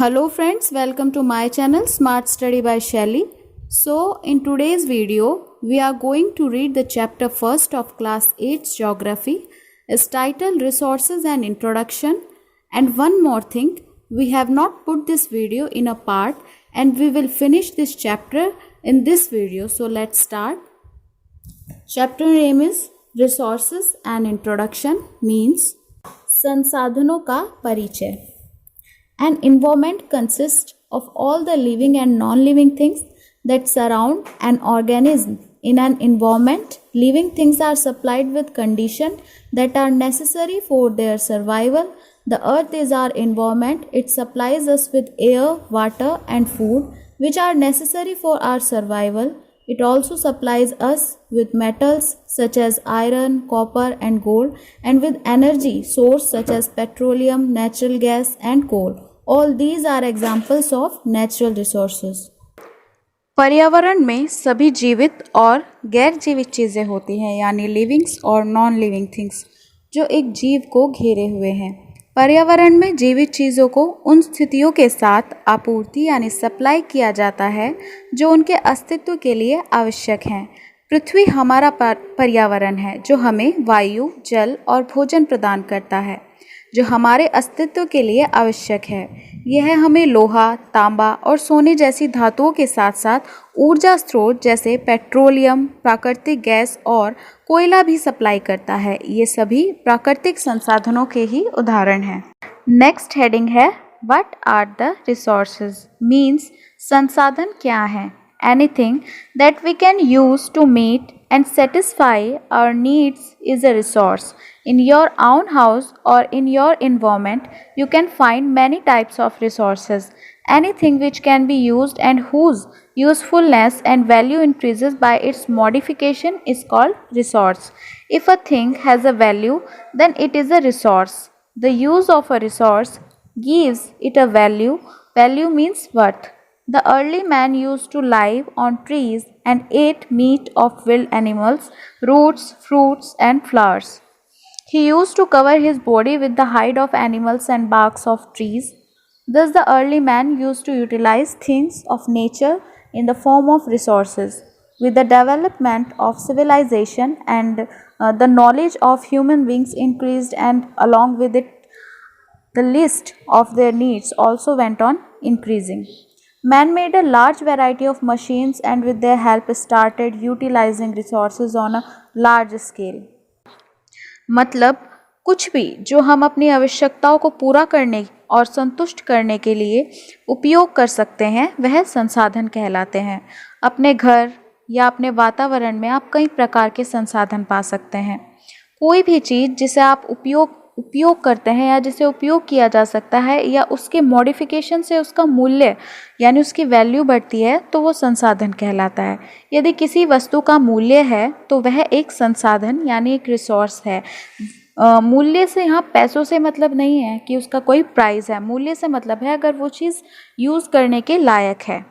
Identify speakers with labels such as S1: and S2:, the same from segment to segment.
S1: Hello friends, welcome to my channel Smart Study by Shelly. So in today's video, we are going to read the chapter first of class 8 geography. Is titled Resources and Introduction. And one more thing, we have not put this video in a part and we will finish this chapter in this video. So let's start. Chapter name is Resources and Introduction means संसाधनों का परिचय. An environment consists of all the living and non-living things that surround an organism. In an environment, living things are supplied with conditions that are necessary for their survival. The earth is our environment. It supplies us with air, water, and food, which are necessary for our survival. It also supplies us with metals such as iron, copper, and gold, and with energy source such as petroleum, natural gas, and coal. All these are examples of natural resources. पर्यावरण में सभी जीवित और गैर जीवित चीज़ें होती हैं, यानी लिविंग्स और नॉन लिविंग थिंग्स, जो एक जीव को घेरे हुए हैं. पर्यावरण में जीवित चीज़ों को उन स्थितियों के साथ आपूर्ति यानी सप्लाई किया जाता है जो उनके अस्तित्व के लिए आवश्यक हैं. पृथ्वी हमारा पर्यावरण है जो हमें वायु, जल और भोजन प्रदान करता है जो हमारे अस्तित्व के लिए आवश्यक है. यह हमें लोहा, तांबा और सोने जैसी धातुओं के साथ साथ ऊर्जा स्रोत जैसे पेट्रोलियम, प्राकृतिक गैस और कोयला भी सप्लाई करता है. ये सभी प्राकृतिक संसाधनों के ही उदाहरण हैं. नेक्स्ट हेडिंग है what are the resources. Means संसाधन क्या हैं. Anything that we can use to meet and satisfy our needs is a resource. In your own house or in your environment, you can find many types of resources. Anything which can be used and whose usefulness and value increases by its modification is called resource. If a thing has a value, then it is a resource. The use of a resource gives it a value. Value means worth. The early man used to live on trees and ate meat of wild animals, roots, fruits, and flowers. He used to cover his body with the hide of animals and barks of trees. Thus, the early man used to utilize things of nature in the form of resources. With the development of civilization and the knowledge of human beings increased, and along with it, the list of their needs also went on increasing. Man made a large variety of machines and with their help started utilizing resources on a large scale. मतलब कुछ भी जो हम अपनी आवश्यकताओं को पूरा करने और संतुष्ट करने के लिए उपयोग कर सकते हैं वह संसाधन कहलाते हैं. अपने घर या अपने वातावरण में आप कई प्रकार के संसाधन पा सकते हैं. कोई भी चीज़ जिसे आप उपयोग करते हैं या जिसे उपयोग किया जा सकता है या उसके मॉडिफिकेशन से उसका मूल्य यानी उसकी वैल्यू बढ़ती है तो वो संसाधन कहलाता है. यदि किसी वस्तु का मूल्य है तो वह एक संसाधन यानी एक रिसोर्स है. मूल्य से यहाँ पैसों से मतलब नहीं है कि उसका कोई प्राइस है. मूल्य से मतलब है अगर वो चीज़ यूज़ करने के लायक है.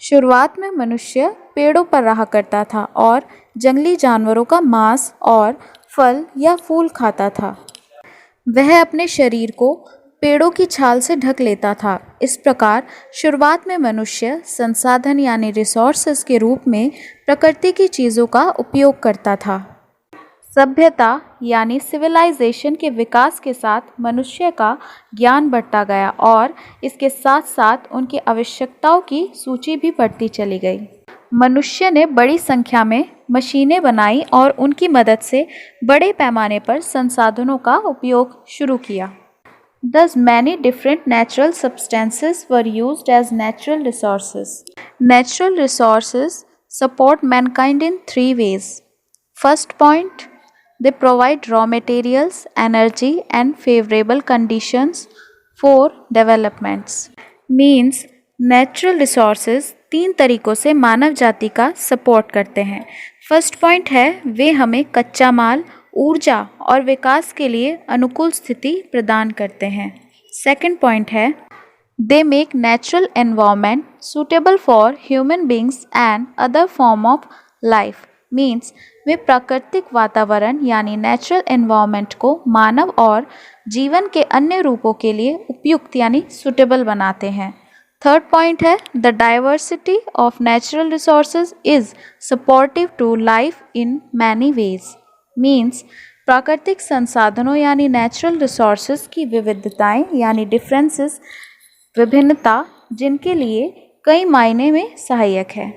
S1: शुरुआत में मनुष्य पेड़ों पर रहा करता था और जंगली जानवरों का मांस और फल या फूल खाता था. वह अपने शरीर को पेड़ों की छाल से ढक लेता था. इस प्रकार शुरुआत में मनुष्य संसाधन यानी रिसोर्सेज के रूप में प्रकृति की चीज़ों का उपयोग करता था. सभ्यता यानी सिविलाइजेशन के विकास के साथ मनुष्य का ज्ञान बढ़ता गया और इसके साथ साथ उनकी आवश्यकताओं की सूची भी बढ़ती चली गई. मनुष्य ने बड़ी संख्या में मशीनें बनाई और उनकी मदद से बड़े पैमाने पर संसाधनों का उपयोग शुरू किया. Thus many different natural substances were used as natural resources. Natural resources support mankind in three ways. First point, they provide raw materials, energy and favorable conditions for developments. Means natural resources तीन तरीकों से मानव जाति का support करते हैं. First point है वे हमें कच्चा माल, ऊर्जा और विकास के लिए अनुकूल स्थिति प्रदान करते हैं. सेकंड पॉइंट है they make natural environment suitable for human beings and other form of life. Means वे प्राकृतिक वातावरण यानी नेचुरल एनवायरनमेंट को मानव और जीवन के अन्य रूपों के लिए उपयुक्त यानी सुटेबल बनाते हैं। थर्ड पॉइंट है the diversity of natural resources is supportive to life in many ways. Means प्राकृतिक संसाधनों यानी नेचुरल रिसोर्सेज की विविधताएं यानी डिफरेंसेस, विभिन्नता जिनके लिए कई मायने में सहायक है,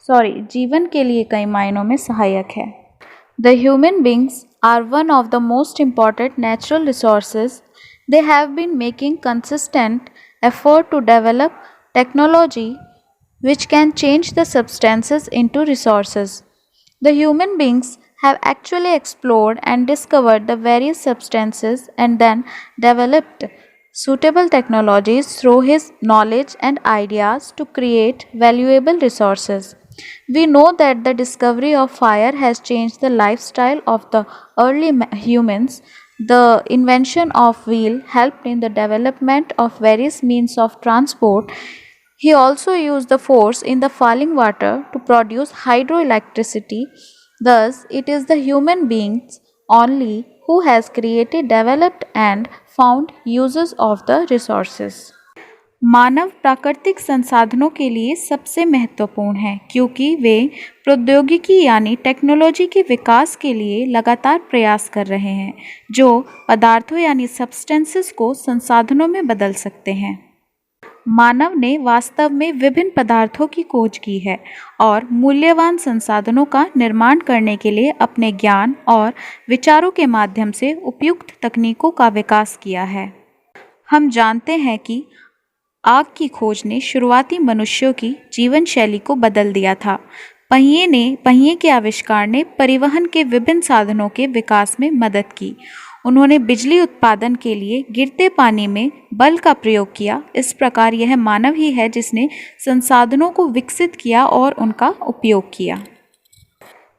S1: जीवन के लिए कई मायनों में सहायक है। The human beings are one of the most important natural resources. They have been making consistent effort to develop technology which can change the substances into resources. The human beings have actually explored and discovered the various substances and then developed suitable technologies through his knowledge and ideas to create valuable resources. We know that the discovery of fire has changed the lifestyle of the early humans. The invention of wheel helped in the development of various means of transport. He also used the force in the falling water to produce hydroelectricity. Thus, it is the human beings only who has created, developed and found uses of the resources. मानव प्राकृतिक संसाधनों के लिए सबसे महत्वपूर्ण है क्योंकि वे प्रौद्योगिकी यानी टेक्नोलॉजी के विकास के लिए लगातार प्रयास कर रहे हैं जो पदार्थों यानी सब्सटेंसेस को संसाधनों में बदल सकते हैं। मानव ने वास्तव में विभिन्न पदार्थों की खोज की है और मूल्यवान संसाधनों का निर्माण करने के लिए अपने ज्ञान और विचारों के माध्यम से उपयुक्त तकनीकों का विकास किया है। हम जानते हैं कि आग की खोज ने शुरुआती मनुष्यों की जीवन शैली को बदल दिया था। पहिए के आविष्कार ने परिवहन के विभिन्न साधनों के विकास में मदद की। उन्होंने बिजली उत्पादन के लिए गिरते पानी में बल का प्रयोग किया। इस प्रकार यह मानव ही है जिसने संसाधनों को विकसित किया और उनका उपयोग किया।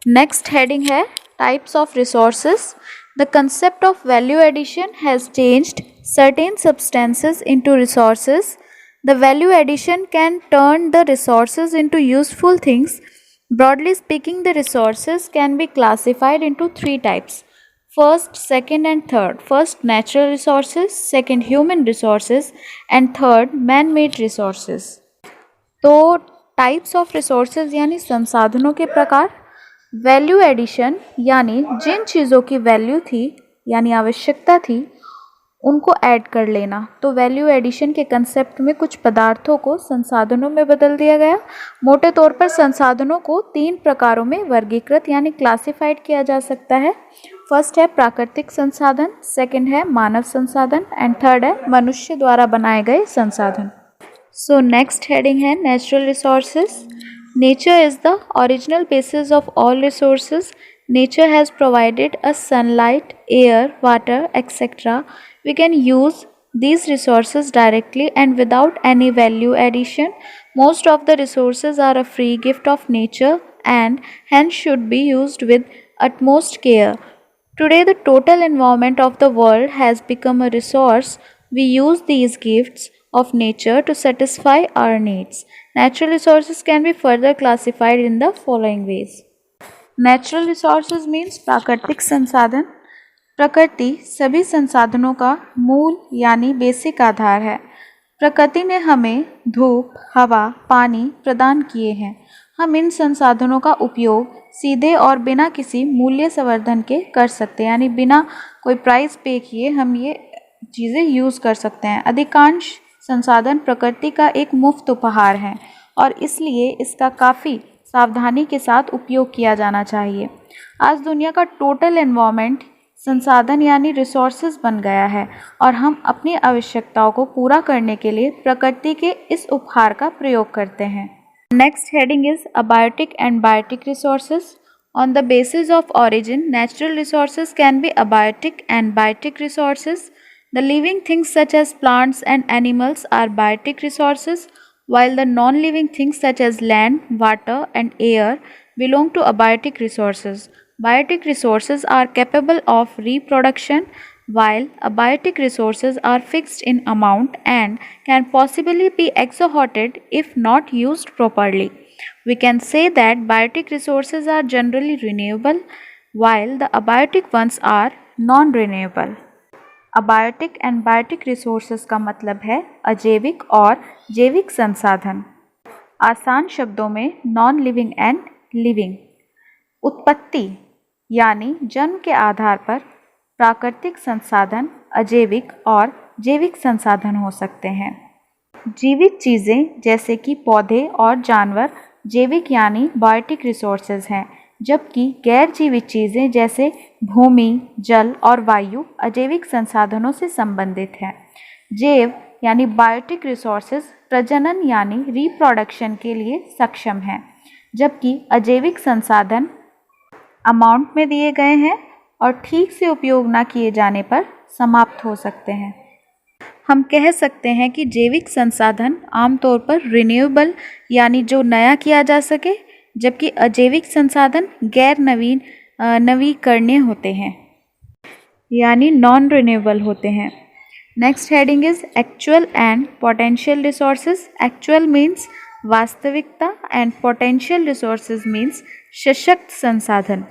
S1: नेक्स्ट हेडिंग है types of resources. The concept of value addition has changed certain substances into resources. The value addition can turn the resources into useful things. Broadly speaking, the resources can be classified into three types. First, second and third. First, natural resources. Second, human resources. And third, man-made resources. तो types of resources यानी संसाधनों के प्रकार। Value addition यानी जिन चीज़ों की value थी यानी आवश्यकता थी उनको ऐड कर लेना। तो वैल्यू एडिशन के कंसेप्ट में कुछ पदार्थों को संसाधनों में बदल दिया गया। मोटे तौर पर संसाधनों को 3 प्रकारों में वर्गीकृत यानी क्लासिफाइड किया जा सकता है। फर्स्ट है प्राकृतिक संसाधन, सेकंड है मानव संसाधन एंड थर्ड है मनुष्य द्वारा बनाए गए संसाधन। सो नेक्स्ट हेडिंग है natural resources. Nature is the original basis of all resources. Nature has provided us sunlight, air, water, etc. We can use these resources directly and without any value addition. Most of the resources are a free gift of nature and hence should be used with utmost care. Today, the total environment of the world has become a resource. We use these gifts of nature to satisfy our needs. Natural resources can be further classified in the following ways. Natural resources means प्राकृतिक संसाधन। प्रकृति सभी संसाधनों का मूल यानी basic आधार है। प्रकृति ने हमें धूप, हवा, पानी प्रदान किए हैं। हम इन संसाधनों का उपयोग सीधे और बिना किसी मूल्य संवर्धन के कर सकते हैं, यानी बिना कोई प्राइस पे किए हम ये चीज़ें यूज़ कर सकते हैं। अधिकांश संसाधन प्रकृति का एक मुफ्त उपहार है और इसलिए इसका काफ़ी सावधानी के साथ उपयोग किया जाना चाहिए। आज दुनिया का टोटल एनवायरनमेंट संसाधन यानी रिसोर्सेज बन गया है और हम अपनी आवश्यकताओं को पूरा करने के लिए प्रकृति के इस उपहार का प्रयोग करते हैं। Next heading is abiotic and biotic resources. On the basis of origin, natural resources can be abiotic and biotic resources. The living things such as plants and animals are biotic resources, while the non-living things such as land, water and air belong to abiotic resources. Biotic resources are capable of reproduction, while abiotic resources are fixed in amount and can possibly be exhausted if not used properly. We can say that biotic resources are generally renewable, while the abiotic ones are non-renewable. Abiotic and biotic resources का मतलब है अजैविक और जैविक संसाधन। आसान शब्दों में नॉन लिविंग एंड लिविंग। उत्पत्ति यानी जन्म के आधार पर प्राकृतिक संसाधन अजैविक और जैविक संसाधन हो सकते हैं। जीवित चीज़ें जैसे कि पौधे और जानवर जैविक यानी बायोटिक रिसोर्सेज हैं, जबकि गैर जीवित चीज़ें जैसे भूमि, जल और वायु अजैविक संसाधनों से संबंधित हैं। जैव यानी बायोटिक रिसोर्सेज प्रजनन यानी रिप्रोडक्शन के लिए सक्षम हैं, जबकि अजैविक संसाधन अमाउंट में दिए गए हैं और ठीक से उपयोग न किए जाने पर समाप्त हो सकते हैं। हम कह सकते हैं कि जैविक संसाधन आमतौर पर रिन्यूएबल यानी जो नया किया जा सके, जबकि अजैविक संसाधन गैर नवीकरणीय होते हैं यानी नॉन रिन्यूएबल होते हैं। Next heading is actual and potential resources. Actual means वास्तविकता एंड पोटेंशियल रिसोर्सेज मीन्स सशक्त संसाधन।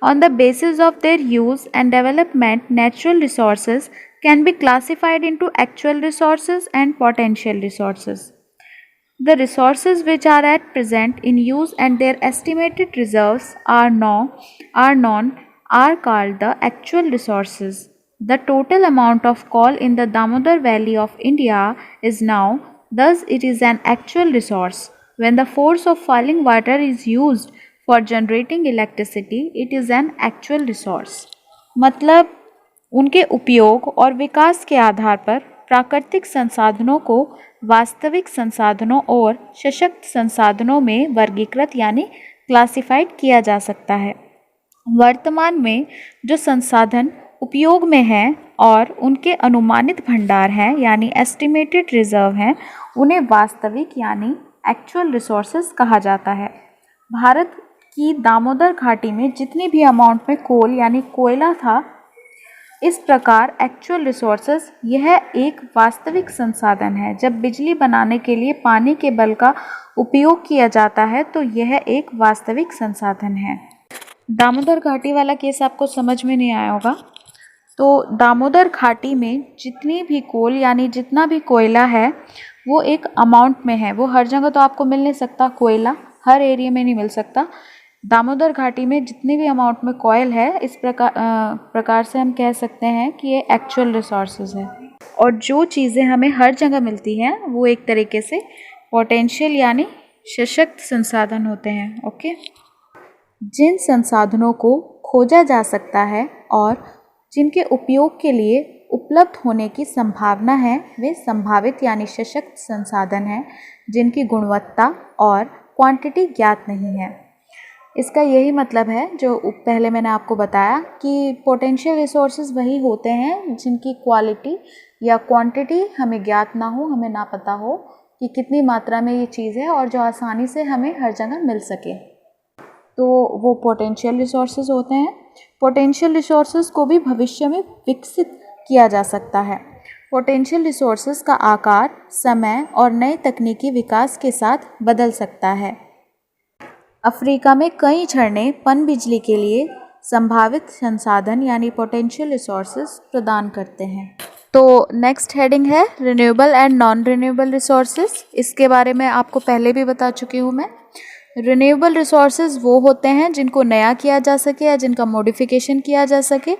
S1: On the basis of their use and development, natural resources can be classified into actual resources and potential resources. The resources which are at present in use and their estimated reserves are known are called the actual resources. The total amount of coal in the Damodar Valley of India is now, thus it is an actual resource. When the force of falling water is used for generating electricity, it is an actual resource. मतलब उनके उपयोग और विकास के आधार पर प्राकृतिक संसाधनों को वास्तविक संसाधनों और सशक्त संसाधनों में वर्गीकृत यानी क्लासिफाइड किया जा सकता है। वर्तमान में जो संसाधन उपयोग में हैं और उनके अनुमानित भंडार हैं यानी एस्टिमेटेड रिजर्व हैं, उन्हें वास्तविक यानी एक्चुअल रिसोर्सेज कहा जाता है। भारत की दामोदर घाटी में जितनी भी अमाउंट में कोल यानी कोयला था, इस प्रकार एक्चुअल रिसोर्सेज यह एक वास्तविक संसाधन है। जब बिजली बनाने के लिए पानी के बल का उपयोग किया जाता है तो यह एक वास्तविक संसाधन है। दामोदर घाटी वाला केस आपको समझ में नहीं आया होगा। तो दामोदर घाटी में जितनी भी कोल यानी जितना भी कोयला है वो एक अमाउंट में है। वो हर जगह तो आपको मिल नहीं सकता, कोयला हर एरिया में नहीं मिल सकता। दामोदर घाटी में जितनी भी अमाउंट में कोयल है, इस प्रकार से हम कह सकते हैं कि ये एक्चुअल रिसोर्सेज है। और जो चीज़ें हमें हर जगह मिलती हैं वो एक तरीके से पोटेंशियल यानी सशक्त संसाधन होते हैं। ओके, जिन संसाधनों को खोजा जा सकता है और जिनके उपयोग के लिए उपलब्ध होने की संभावना है वे संभावित यानी सशक्त संसाधन हैं, जिनकी गुणवत्ता और क्वांटिटी ज्ञात नहीं है। इसका यही मतलब है जो पहले मैंने आपको बताया कि पोटेंशियल रिसोर्सेज वही होते हैं जिनकी क्वालिटी या क्वांटिटी हमें ज्ञात ना हो, हमें ना पता हो कि कितनी मात्रा में ये चीज़ है और जो आसानी से हमें हर जगह मिल सके, तो वो पोटेंशियल रिसोर्सेज होते हैं। पोटेंशियल रिसोर्सेज को भी भविष्य में विकसित किया जा सकता है। पोटेंशियल रिसोर्सेज का आकार समय और नए तकनीकी विकास के साथ बदल सकता है। अफ्रीका में कई झरने पनबिजली के लिए संभावित संसाधन यानी पोटेंशियल रिसोर्सेज प्रदान करते हैं। तो नेक्स्ट हेडिंग है renewable and non renewable resources. इसके बारे में आपको पहले भी बता चुकी हूँ मैं। रिन्यूएबल रिसोर्सेज वो होते हैं जिनको नया किया जा सके या जिनका मॉडिफिकेशन किया जा सके,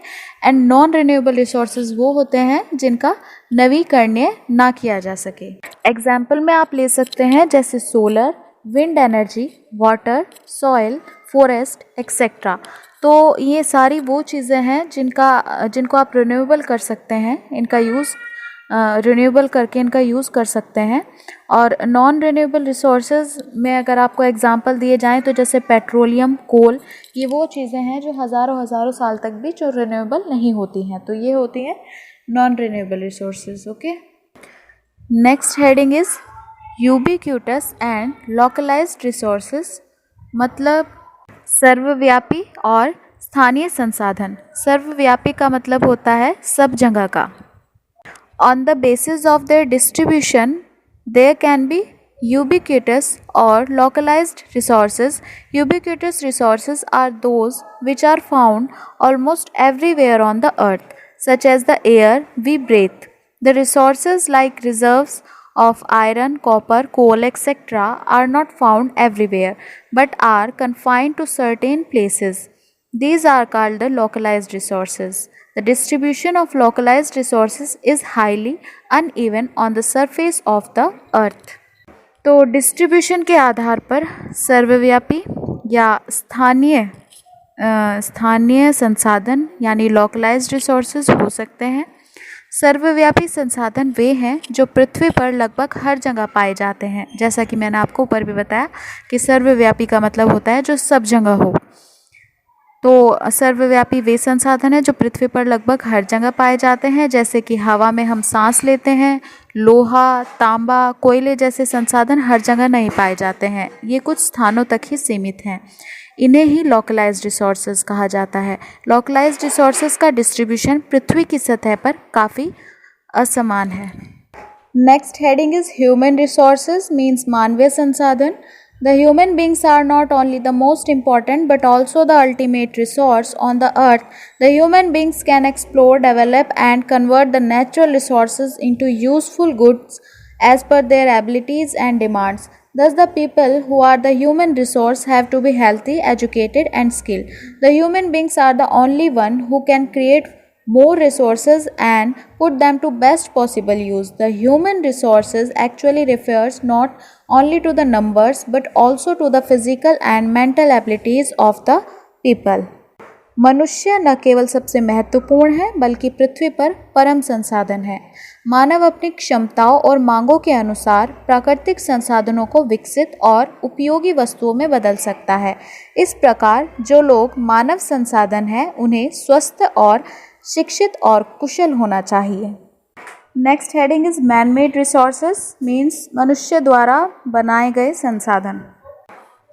S1: एंड नॉन रिन्यूएबल रिसोर्सेज वो होते हैं जिनका नवीकरणीय ना किया जा सके। एग्जाम्पल में आप ले सकते हैं जैसे solar, wind energy, water, soil, forest etcetera. तो ये सारी वो चीज़ें हैं जिनको आप रिन्यूएबल कर सकते हैं, इनका यूज़ रिन्यूएबल करके इनका यूज़ कर सकते हैं। और नॉन रिन्यूएबल रिसोर्सेज में अगर आपको एग्जांपल दिए जाएं तो जैसे पेट्रोलियम, कोल, ये वो चीज़ें हैं जो हज़ारों साल तक भी जो रिन्यूएबल नहीं होती हैं, तो ये होती हैं non renewable resources. Okay, next heading is ubiquitous and localised resources, मतलब सर्वव्यापी और स्थानीय संसाधन। सर्वव्यापी का मतलब होता है सब जगह का। On the basis of their distribution, there can be ubiquitous or localized resources. Ubiquitous resources are those which are found almost everywhere on the earth. such as the air we breathe. The resources like reserves of iron, copper, coal, etc. are not found everywhere but are confined to certain places. These are called the localized resources. The distribution of localized resources is highly uneven on the surface of the earth. तो distribution के आधार पर सर्वव्यापी या स्थानीय संसाधन यानी localised resources हो सकते हैं। सर्वव्यापी संसाधन वे हैं जो पृथ्वी पर लगभग हर जगह पाए जाते हैं। जैसा कि मैंने आपको ऊपर भी बताया कि सर्वव्यापी का मतलब होता है जो सब जगह हो। तो सर्वव्यापी वे संसाधन हैं जो पृथ्वी पर लगभग हर जगह पाए जाते हैं, जैसे कि हवा में हम सांस लेते हैं। लोहा, तांबा, कोयले जैसे संसाधन हर जगह नहीं पाए जाते हैं, ये कुछ स्थानों तक ही सीमित हैं। इन्हें ही लोकलाइज्ड रिसोर्सेज कहा जाता है। लोकलाइज्ड रिसोर्सेज का डिस्ट्रीब्यूशन पृथ्वी की सतह पर काफ़ी असमान है। Next heading is human resources means मानवीय संसाधन। The human beings are not only the most important but also the ultimate resource on the earth. The human beings can explore, develop and convert the natural resources into useful goods as per their abilities and demands. Thus, the people who are the human resource have to be healthy, educated and skilled. The human beings are the only one who can create more resources and put them to best possible use. The human resources actually refers not only to the numbers but also to the physical and mental abilities of the people. मनुष्य न केवल सबसे महत्वपूर्ण है बल्कि पृथ्वी पर परम संसाधन है। मानव अपनी क्षमताओं और मांगों के अनुसार प्राकृतिक संसाधनों को विकसित और उपयोगी वस्तुओं में बदल सकता है। इस प्रकार जो लोग मानव संसाधन हैं उन्हें स्वस्थ और शिक्षित और कुशल होना चाहिए। Next heading is man made resources means मनुष्य द्वारा बनाए गए संसाधन।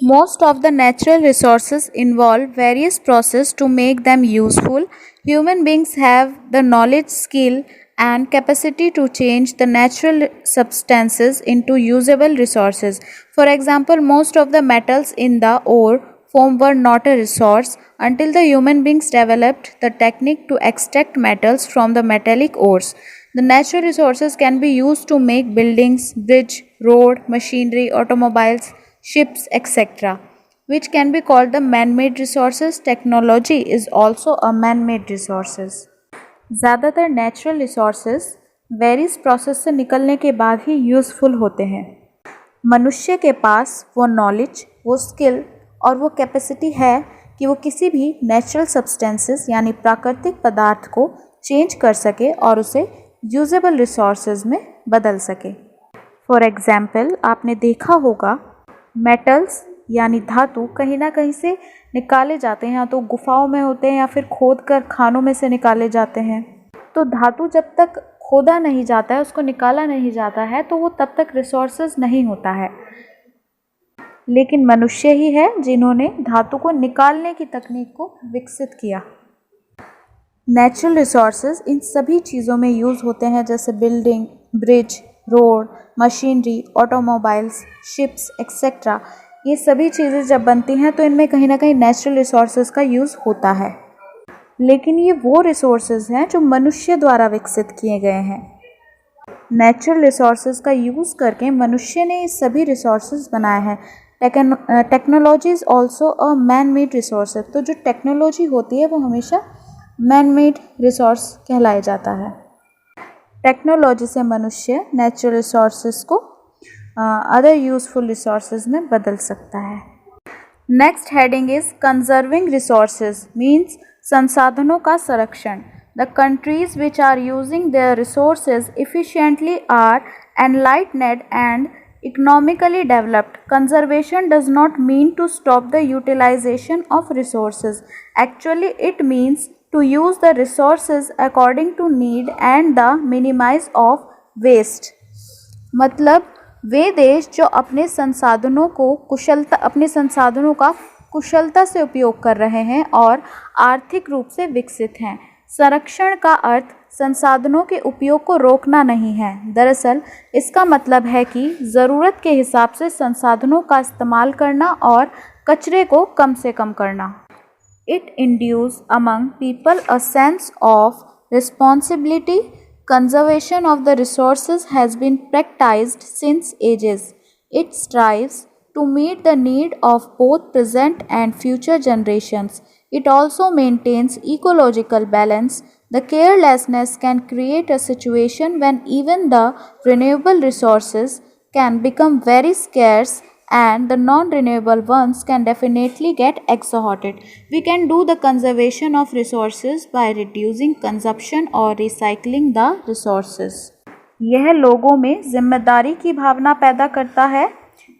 S1: Most of the natural resources involve various processes to make them useful. Human beings have the knowledge, skill and capacity to change the natural substances into usable resources. For example, most of the metals in the ore form were not a resource until the human beings developed the technique to extract metals from the metallic ores. The natural resources can be used to make buildings, bridge, road, machinery, automobiles, ships, etc., which can be called the man-made resources. Technology is also a man-made resources. ज़्यादातर natural resources various process से निकलने के बाद ही useful होते हैं। मनुष्य के पास वो नॉलेज, वो स्किल और वो कैपेसिटी है कि वो किसी भी नेचुरल सब्सटेंसेस यानी प्राकृतिक पदार्थ को चेंज कर सके और उसे यूजेबल रिसोर्सेज में बदल सके। फॉर एग्जाम्पल, आपने देखा होगा मेटल्स यानी धातु कहीं ना कहीं से निकाले जाते हैं, या तो गुफाओं में होते हैं या फिर खोद कर खानों में से निकाले जाते हैं। तो धातु जब तक खोदा नहीं जाता है, उसको निकाला नहीं जाता है, तो वो तब तक रिसोर्सेज नहीं होता है। लेकिन मनुष्य ही है जिन्होंने धातु को निकालने की तकनीक को विकसित किया। नेचुरल रिसोर्सेज इन सभी चीज़ों में यूज़ होते हैं, जैसे building, bridge, road, machinery, automobiles, ships etcetera. ये सभी चीज़ें जब बनती हैं तो इनमें कहीं ना कहीं नेचुरल रिसोर्सेज का यूज़ होता है। लेकिन ये वो रिसोर्सेज हैं जो मनुष्य द्वारा विकसित किए गए हैं। नेचुरल रिसोर्सेज का यूज़ करके मनुष्य ने ये सभी रिसोर्सेज बनाए हैं। Technology is also a man made resources. तो जो टेक्नोलॉजी होती है वो हमेशा मैन मेड रिसोर्स कहलाया जाता है। टेक्नोलॉजी से मनुष्य नेचुरल रिसोर्सेज को अदर यूजफुल रिसोर्सेज में बदल सकता है। Next heading is conserving resources means संसाधनों का संरक्षण। The countries which are using their resources efficiently are enlightened and economically developed. Conservation does not mean to stop the utilization of resources. Actually, it means to use the resources according to need and the minimize of waste. मतलब वे देश जो अपने संसाधनों का कुशलता से उपयोग कर रहे हैं और आर्थिक रूप से विकसित हैं। संरक्षण का अर्थ संसाधनों के उपयोग को रोकना नहीं है। दरअसल इसका मतलब है कि ज़रूरत के हिसाब से संसाधनों का इस्तेमाल करना और कचरे को कम से कम करना। It induces among people a sense of responsibility, conservation of the resources has been practiced since ages. It strives to meet the need of both present and future generations. It also maintains ecological balance. The carelessness can create a situation when even the renewable resources can become very scarce and the non-renewable ones can definitely get exhausted. We can do the conservation of resources by reducing consumption or recycling the resources. यह लोगों में जिम्मेदारी की भावना पैदा करता है।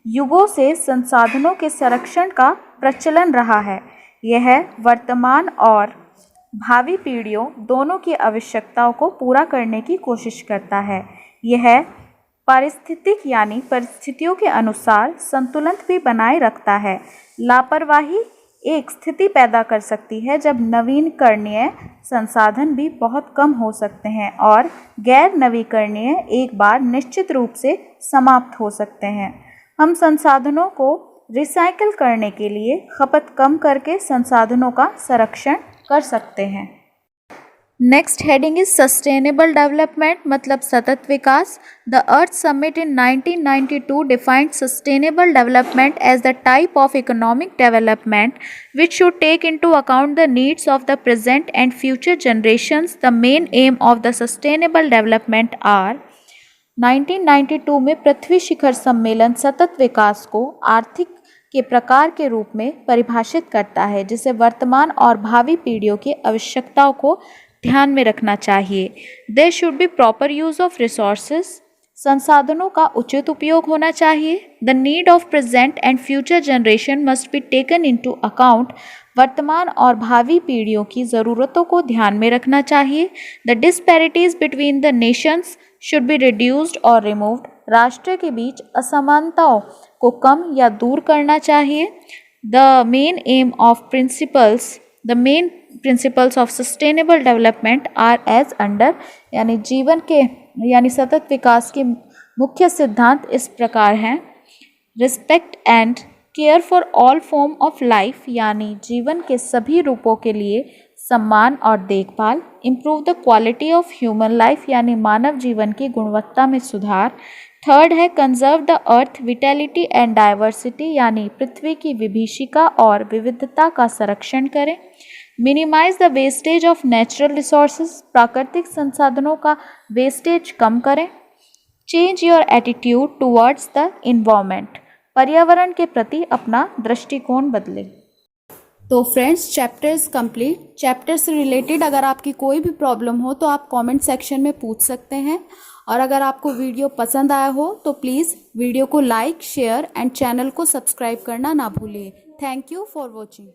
S1: युगों से संसाधनों के संरक्षण का प्रचलन रहा है। यह वर्तमान और भावी पीढ़ियों दोनों की आवश्यकताओं को पूरा करने की कोशिश करता है। यह पारिस्थितिक यानी परिस्थितियों के अनुसार संतुलन भी बनाए रखता है। लापरवाही एक स्थिति पैदा कर सकती है जब नवीकरणीय संसाधन भी बहुत कम हो सकते हैं और गैर नवीकरणीय एक बार निश्चित रूप से समाप्त हो सकते हैं। हम संसाधनों को रिसाइकिल करने के लिए खपत कम करके संसाधनों का संरक्षण कर सकते हैं। Next heading is sustainable development मतलब सतत विकास। The earth summit in 1992 defined sustainable development as the type of economic development which should take into account the needs of the present and future generations. The main aim of the sustainable development are. 1992 में पृथ्वी शिखर सम्मेलन सतत विकास को आर्थिक के प्रकार के रूप में परिभाषित करता है जिसे वर्तमान और भावी पीढ़ियों की आवश्यकताओं को ध्यान में रखना चाहिए। There should be proper use of resources, संसाधनों का उचित उपयोग होना चाहिए। The need of present and future generation must be taken into account, वर्तमान और भावी पीढ़ियों की ज़रूरतों को ध्यान में रखना चाहिए। The disparities between the Nations should be reduced और रिमूव्ड, राष्ट्र के बीच असमानताओं को कम या दूर करना चाहिए। The main aim of principles of sustainable development are as under, यानी सतत विकास के मुख्य सिद्धांत इस प्रकार हैं। Respect and care for all form of life, यानी जीवन के सभी रूपों के लिए सम्मान और देखभाल। Improve the quality of human life, यानी मानव जीवन की गुणवत्ता में सुधार। थर्ड है conserve the earth vitality and diversity, यानी पृथ्वी की विभीषिका और विविधता का संरक्षण करें। Minimize the wastage of natural resources, प्राकृतिक संसाधनों का वेस्टेज कम करें। Change your attitude towards the environment, पर्यावरण के प्रति अपना दृष्टिकोण बदले। तो friends, chapter is complete. Chapter से रिलेटेड अगर आपकी कोई भी प्रॉब्लम हो तो आप कमेंट सेक्शन में पूछ सकते हैं, और अगर आपको वीडियो पसंद आया हो तो प्लीज़ वीडियो को लाइक, शेयर एंड चैनल को सब्सक्राइब करना ना भूलिए। Thank you for watching.